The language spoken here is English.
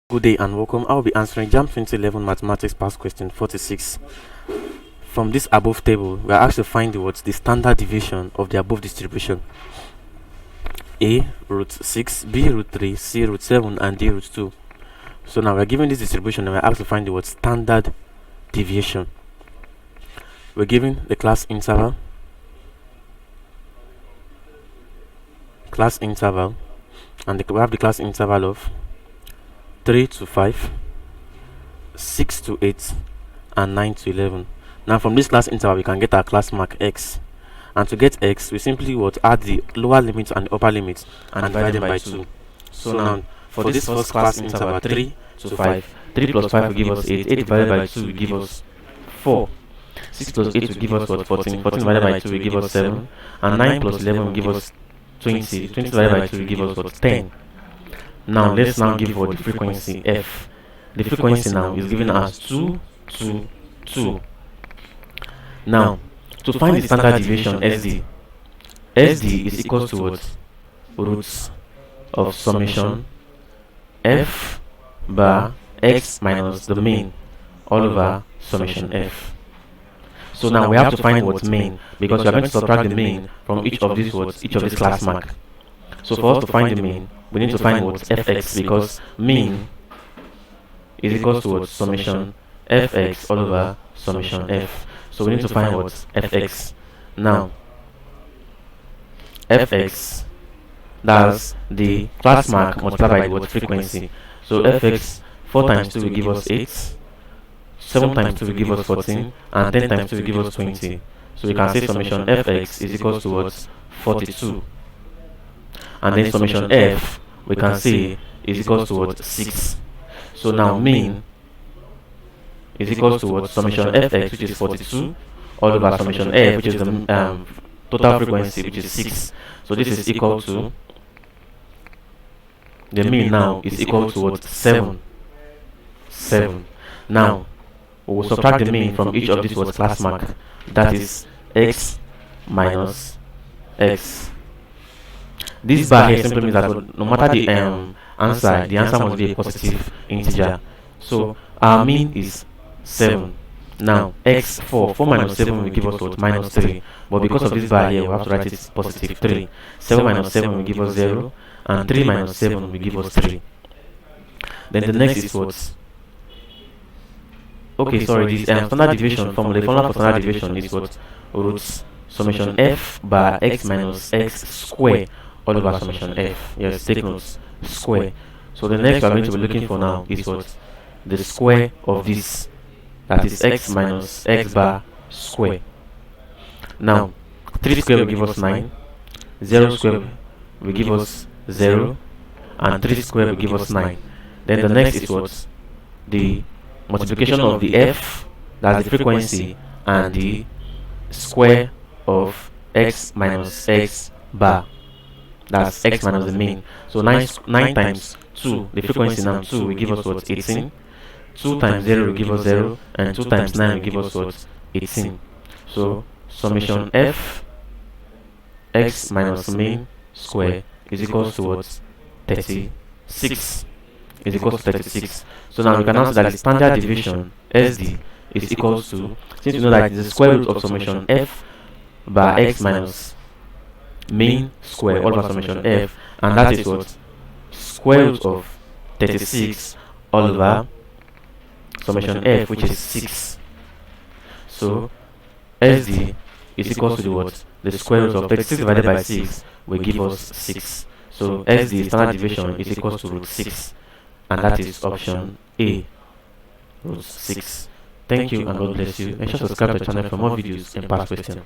Good day and welcome. I will be answering JAMB 2011 Mathematics Past Question 46. From this above table, we are asked to find the standard deviation of the above distribution. A root 6, B root 3, C root 7, and D root 2. So now we are given this distribution and we are asked to find the standard deviation. We're given the class interval, and we have the class interval of 3 to 5, 6 to 8, and 9 to 11. Now from this class interval we can get our class mark x, and to get x we simply add the lower limit and the upper limit and divide them by 2. So now for this first class interval 3 to 5, 3 plus 5 will give us 8, 8 divided by 2 will give us 4, 6 plus 8 will give us 14, 14 divided by 2 will give us 7, and 9 plus 11 will give us 20, 20 divided by 2 will give us 10. Now let's now give for the frequency f. The frequency now is given as 2, 2, 2. Now to find the standard deviation SD is equal to what? Roots of summation f bar x minus the mean all over summation f. So now we have to find what's mean, because we are going to subtract the mean from each of these class mark. So for us to find the mean, we need to find what's fx, because mean is equal to what? Summation fx all over summation f. So we need to find what's fx. Now fx, that's the class mark multiplied by what? Frequency. So fx, 4 times 2 will give us 8, 7 times 2 will give us 14, and 10 times 2 will give us 20. So we can say summation fx is equal to what? 42. And then summation f we can say is equal to what? 6. So now mean is equal to what? Summation fx, which is 42, all over summation f, which is the total frequency, which is 6. So this is equal to, the mean now is equal to what? 7. Now we will subtract the mean from each of these class mark, that is x minus x. This bar here simply means that no matter the answer must be a positive integer. So our mean is 7. Now x, 4 minus 7 will give us what? Minus 3. But because of this bar here, we have to write it positive 3. 7 minus 7 will give us 0, and 3 minus 7 will give us 3. Then the next is what? Okay, sorry, this standard deviation formula. The formula for standard deviation is what? Roots summation f bar x minus x square all over summation f. Yes, take notes. Square. So the next we are going to be looking for now is what? The square of this. That is x minus x bar square. Now 3 square will give us 9, 0 square will give us 0, and 3 square will give us 9. Then the next is what? The multiplication of the f, that's the frequency, and the square of x minus x bar, that's x minus the mean. So 9 times 2, the frequency now 2 will give us what? 18. 2 times 0 will give us 0, and 2 times 9 will give us what? 18. So summation f x minus mean square is equal to what? 36. Is equal to 36. So now we can answer that the standard deviation SD is equal to, since we know that the square root of summation f by x minus mean square all over summation f, and that is what? Square root of 36 all over summation f, which is 6. So SD is equal to the what? The square root of 36 divided by 6 will give us 6. So SD standard deviation is equal to root 6, and that is option A, root 6. Thank you and God bless you. Make sure to subscribe to the channel for more videos and past questions.